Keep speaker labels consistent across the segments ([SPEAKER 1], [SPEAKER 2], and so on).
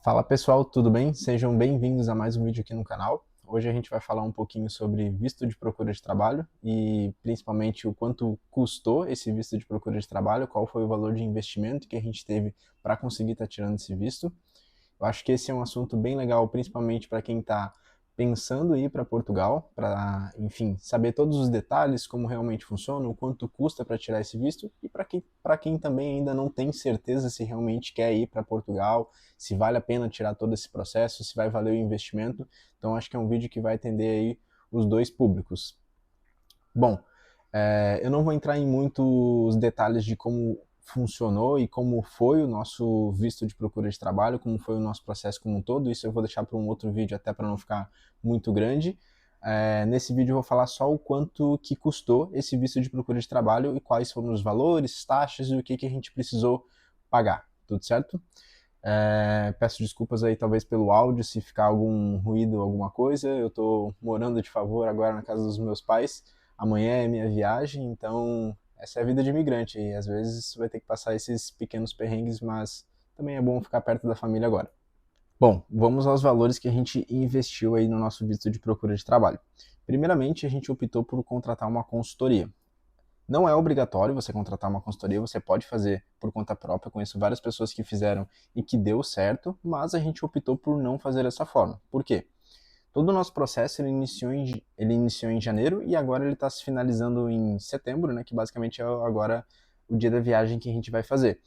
[SPEAKER 1] Fala pessoal, tudo bem? Sejam bem-vindos a mais um vídeo aqui no canal. Hoje a gente vai falar um pouquinho sobre visto de procura de trabalho e principalmente o quanto custou esse visto de procura de trabalho, qual foi o valor de investimento que a gente teve para conseguir estar tirando esse visto. Eu acho que esse é um assunto bem legal, principalmente para quem está pensando em ir para Portugal, para, enfim, saber todos os detalhes, como realmente funciona, o quanto custa para tirar esse visto, e para quem também ainda não tem certeza se realmente quer ir para Portugal, se vale a pena tirar todo esse processo, se vai valer o investimento. Então acho que é um vídeo que vai atender aí os dois públicos. Bom, eu não vou entrar em muitos detalhes de como funcionou e como foi o nosso visto de procura de trabalho, como foi o nosso processo como um todo. Isso eu vou deixar para um outro vídeo, até para não ficar muito grande. Nesse vídeo eu vou falar só o quanto que custou esse visto de procura de trabalho e quais foram os valores, taxas e o que a gente precisou pagar. Tudo certo? Peço desculpas aí talvez pelo áudio, se ficar algum ruído, alguma coisa. Eu estou morando de favor agora na casa dos meus pais. Amanhã é minha viagem, então essa é a vida de imigrante. E às vezes vai ter que passar esses pequenos perrengues, mas também é bom ficar perto da família agora. Bom, vamos aos valores que a gente investiu aí no nosso visto de procura de trabalho. Primeiramente, a gente optou por contratar uma consultoria. Não é obrigatório você contratar uma consultoria, você pode fazer por conta própria. Eu conheço várias pessoas que fizeram e que deu certo, mas a gente optou por não fazer dessa forma. Por quê? Todo o nosso processo ele iniciou em janeiro e agora ele está se finalizando em setembro, né, que basicamente é agora o dia da viagem que a gente vai fazer.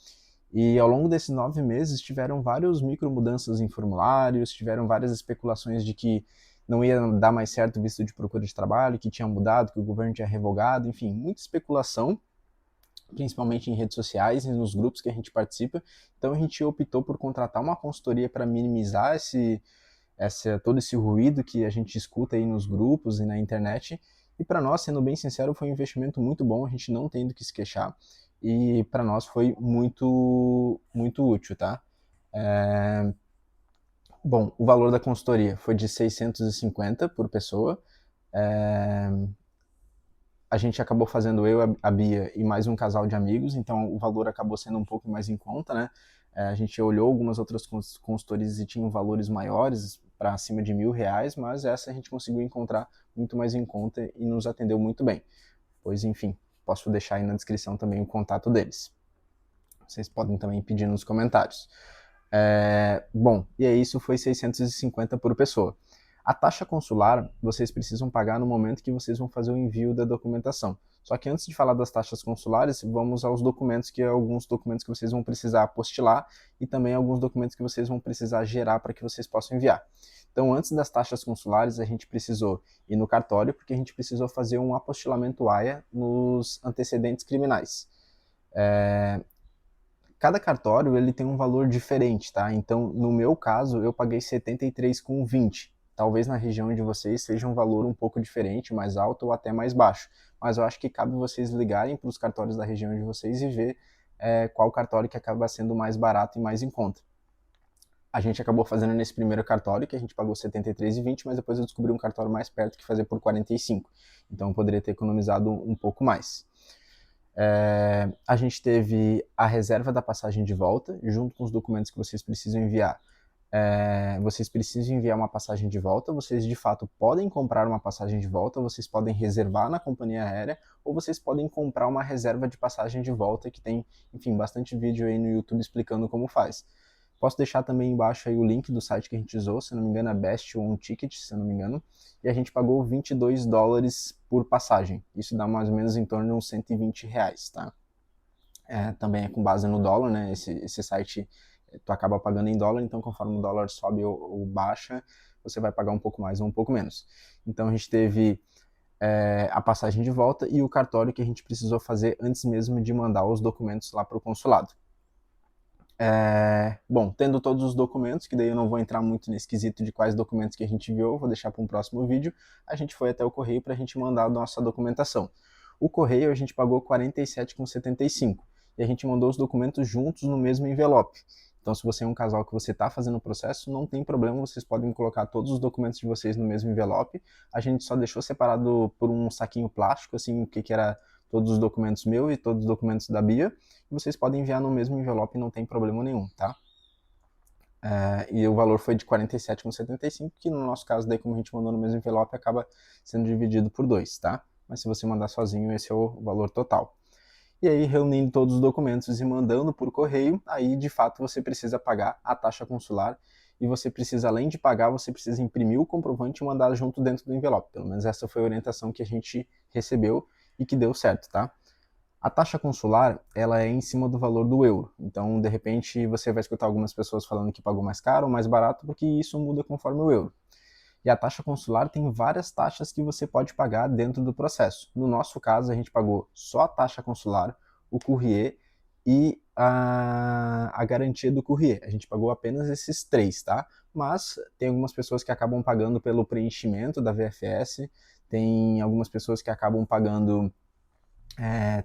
[SPEAKER 1] E ao longo desses 9 meses tiveram várias micro mudanças em formulários, tiveram várias especulações de que não ia dar mais certo o visto de procura de trabalho, que tinha mudado, que o governo tinha revogado, enfim, muita especulação, principalmente em redes sociais e nos grupos que a gente participa. Então a gente optou por contratar uma consultoria para minimizar todo esse ruído que a gente escuta aí nos grupos e na internet. E para nós, sendo bem sincero, foi um investimento muito bom, a gente não tem do que se queixar. E para nós foi muito, muito útil, tá? É... Bom, o valor da consultoria foi de 650 por pessoa. É... A gente acabou fazendo eu, a Bia e mais um casal de amigos, então o valor acabou sendo um pouco mais em conta, né? A gente olhou algumas outras consultorias e tinham valores maiores, para acima de R$ 1.000, mas essa a gente conseguiu encontrar muito mais em conta e nos atendeu muito bem. Pois enfim, posso deixar aí na descrição também o contato deles. Vocês podem também pedir nos comentários. Bom, e aí isso foi 650 por pessoa. A taxa consular vocês precisam pagar no momento que vocês vão fazer o envio da documentação. Só que antes de falar das taxas consulares, vamos aos documentos, que é alguns documentos que vocês vão precisar apostilar e também alguns documentos que vocês vão precisar gerar para que vocês possam enviar. Então, antes das taxas consulares, a gente precisou ir no cartório, porque a gente precisou fazer um apostilamento AIA nos antecedentes criminais. Cada cartório ele tem um valor diferente, tá? Então, no meu caso, eu paguei 73,20. Talvez na região de vocês seja um valor um pouco diferente, mais alto ou até mais baixo. Mas eu acho que cabe vocês ligarem para os cartórios da região de vocês e ver qual cartório que acaba sendo mais barato e mais em conta. A gente acabou fazendo nesse primeiro cartório, que a gente pagou 73,20, mas depois eu descobri um cartório mais perto que fazia por 45. Então eu poderia ter economizado um pouco mais. A gente teve a reserva da passagem de volta, junto com os documentos que vocês precisam enviar. Vocês precisam enviar uma passagem de volta, vocês de fato podem comprar uma passagem de volta, vocês podem reservar na companhia aérea, ou vocês podem comprar uma reserva de passagem de volta, que tem, enfim, bastante vídeo aí no YouTube explicando como faz. Posso deixar também embaixo aí o link do site que a gente usou, se não me engano é Best One Ticket, se não me engano, e a gente pagou US$ 22 por passagem. Isso dá mais ou menos em torno de uns R$ 120, tá? Também é com base no dólar, né? Esse site tu acaba pagando em dólar, então conforme o dólar sobe ou baixa, você vai pagar um pouco mais ou um pouco menos. Então a gente teve a passagem de volta e o cartório que a gente precisou fazer antes mesmo de mandar os documentos lá para o consulado. Bom, tendo todos os documentos, que daí eu não vou entrar muito nesse quesito de quais documentos que a gente enviou, vou deixar para um próximo vídeo, a gente foi até o correio para a gente mandar a nossa documentação. O correio a gente pagou R$ 47,75 e a gente mandou os documentos juntos no mesmo envelope. Então, se você é um casal que você está fazendo o processo, não tem problema, vocês podem colocar todos os documentos de vocês no mesmo envelope. A gente só deixou separado por um saquinho plástico, assim, que era todos os documentos meus e todos os documentos da Bia, e vocês podem enviar no mesmo envelope, não tem problema nenhum, tá? e o valor foi de 47,75, que no nosso caso, daí como a gente mandou no mesmo envelope, acaba sendo dividido por 2, tá? Mas se você mandar sozinho, esse é o valor total. E aí, reunindo todos os documentos e mandando por correio, aí de fato você precisa pagar a taxa consular, e você precisa, além de pagar, você precisa imprimir o comprovante e mandar junto dentro do envelope. Pelo menos essa foi a orientação que a gente recebeu e que deu certo, tá? A taxa consular, ela é em cima do valor do euro. Então, de repente, você vai escutar algumas pessoas falando que pagou mais caro ou mais barato, porque isso muda conforme o euro. E a taxa consular tem várias taxas que você pode pagar dentro do processo. No nosso caso, a gente pagou só a taxa consular, o courrier e a garantia do courrier. A gente pagou apenas esses três, tá? Mas tem algumas pessoas que acabam pagando pelo preenchimento da VFS, tem algumas pessoas que acabam pagando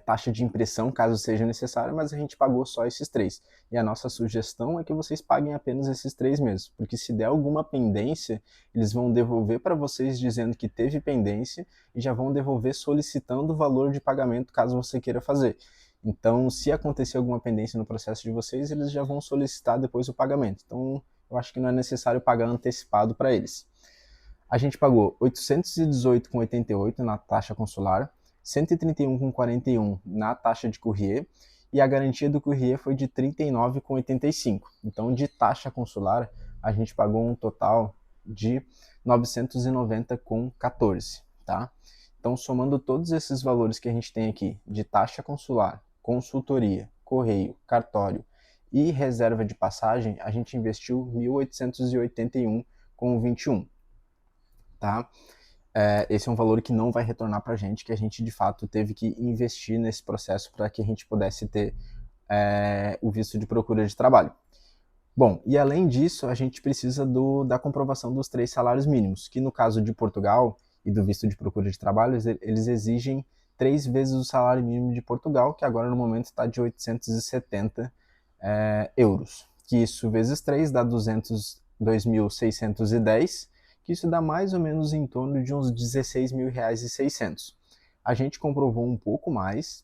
[SPEAKER 1] taxa de impressão, caso seja necessário, mas a gente pagou só esses três. E a nossa sugestão é que vocês paguem apenas esses três meses, porque se der alguma pendência, eles vão devolver para vocês dizendo que teve pendência e já vão devolver solicitando o valor de pagamento caso você queira fazer. Então, se acontecer alguma pendência no processo de vocês, eles já vão solicitar depois o pagamento. Então, eu acho que não é necessário pagar antecipado para eles. A gente pagou R$ 818,88 na taxa consular, R$ 131,41 na taxa de courrier, e a garantia do courrier foi de R$ 39,85. Então, de taxa consular, a gente pagou um total de R$ 990,14, tá? Então, somando todos esses valores que a gente tem aqui, de taxa consular, consultoria, correio, cartório e reserva de passagem, a gente investiu R$ 1.881,21, tá? Esse é um valor que não vai retornar para a gente, que a gente de fato teve que investir nesse processo para que a gente pudesse ter o visto de procura de trabalho. Bom, e além disso, a gente precisa da comprovação dos 3 salários mínimos, que no caso de Portugal e do visto de procura de trabalho, eles exigem 3 vezes o salário mínimo de Portugal, que agora no momento está de 870 euros. Que isso vezes 3 dá 202.610, que isso dá mais ou menos em torno de uns 16 mil reais e 600. A gente comprovou um pouco mais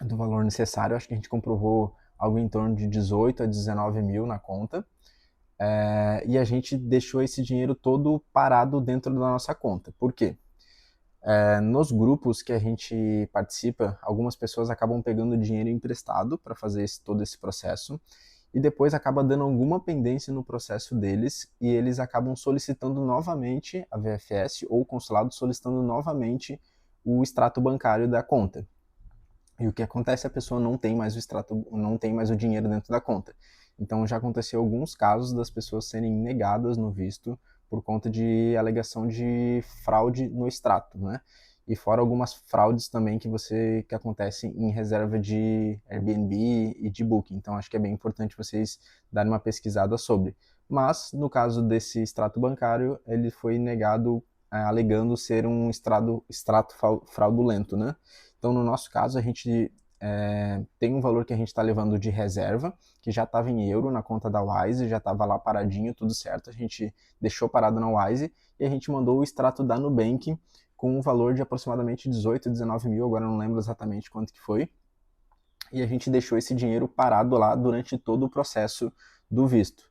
[SPEAKER 1] do valor necessário, acho que a gente comprovou algo em torno de 18 a 19 mil na conta, e a gente deixou esse dinheiro todo parado dentro da nossa conta. Por quê? Nos grupos que a gente participa, algumas pessoas acabam pegando dinheiro emprestado para fazer todo esse processo, e depois acaba dando alguma pendência no processo deles, e eles acabam solicitando novamente a VFS ou o consulado solicitando novamente o extrato bancário da conta. E o que acontece? A pessoa não tem mais o extrato, não tem mais o dinheiro dentro da conta. Então já aconteceu alguns casos das pessoas serem negadas no visto por conta de alegação de fraude no extrato, né? E fora algumas fraudes também que acontecem em reserva de Airbnb e de Booking. Então acho que é bem importante vocês darem uma pesquisada sobre. Mas no caso desse extrato bancário, ele foi negado alegando ser um extrato fraudulento, né? Então, no nosso caso, a gente tem um valor que a gente está levando de reserva, que já estava em euro na conta da Wise, já estava lá paradinho, tudo certo. A gente deixou parado na Wise e a gente mandou o extrato da Nubank com um valor de aproximadamente 18, 19 mil, agora não lembro exatamente quanto que foi. E a gente deixou esse dinheiro parado lá durante todo o processo do visto.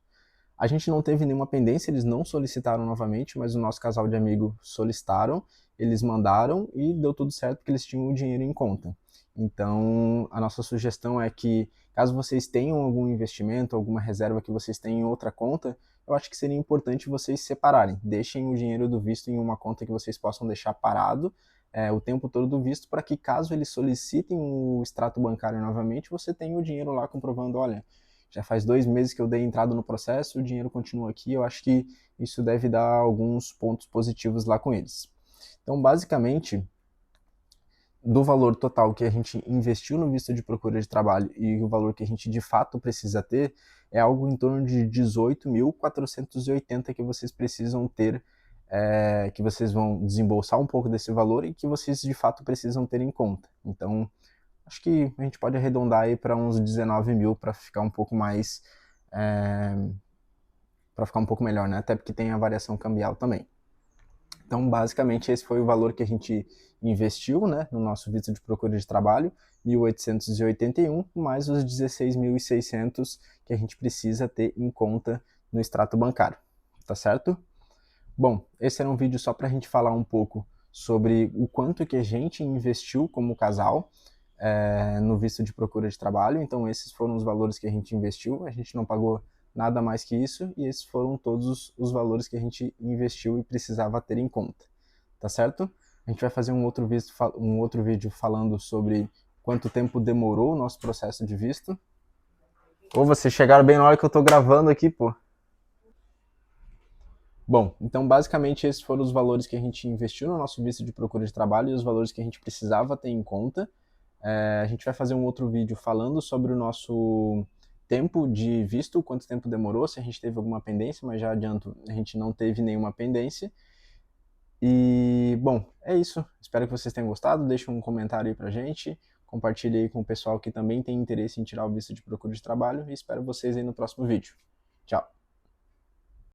[SPEAKER 1] A gente não teve nenhuma pendência, eles não solicitaram novamente, mas o nosso casal de amigo solicitaram, eles mandaram e deu tudo certo porque eles tinham o dinheiro em conta. Então, a nossa sugestão é que, caso vocês tenham algum investimento, alguma reserva que vocês tenham em outra conta, eu acho que seria importante vocês separarem. Deixem o dinheiro do visto em uma conta que vocês possam deixar parado o tempo todo do visto, para que caso eles solicitem o extrato bancário novamente, você tenha o dinheiro lá comprovando, olha, já faz 2 meses que eu dei entrada no processo, o dinheiro continua aqui, eu acho que isso deve dar alguns pontos positivos lá com eles. Então, basicamente, do valor total que a gente investiu no visto de procura de trabalho e o valor que a gente de fato precisa ter, é algo em torno de 18.480 que vocês precisam ter, que vocês vão desembolsar um pouco desse valor e que vocês de fato precisam ter em conta. Então, acho que a gente pode arredondar aí para uns 19 mil para ficar um pouco mais. Para ficar um pouco melhor, né? Até porque tem a variação cambial também. Então, basicamente, esse foi o valor que a gente investiu, né, no nosso visto de procura de trabalho, 1.881, mais os 16.600 que a gente precisa ter em conta no extrato bancário, tá certo? Bom, esse era um vídeo só para a gente falar um pouco sobre o quanto que a gente investiu como casal no visto de procura de trabalho. Então, esses foram os valores que a gente investiu, a gente não pagou nada mais que isso, e esses foram todos os valores que a gente investiu e precisava ter em conta, tá certo? A gente vai fazer um outro vídeo falando sobre quanto tempo demorou o nosso processo de visto. Ou vocês chegaram bem na hora que eu tô gravando aqui, pô. Bom, então basicamente esses foram os valores que a gente investiu no nosso visto de procura de trabalho e os valores que a gente precisava ter em conta. A gente vai fazer um outro vídeo falando sobre o nosso tempo de visto, quanto tempo demorou, se a gente teve alguma pendência, mas já adianto, a gente não teve nenhuma pendência. E, bom, é isso. Espero que vocês tenham gostado. Deixa um comentário aí pra gente. Compartilhe aí com o pessoal que também tem interesse em tirar o visto de procura de trabalho. E espero vocês aí no próximo vídeo. Tchau!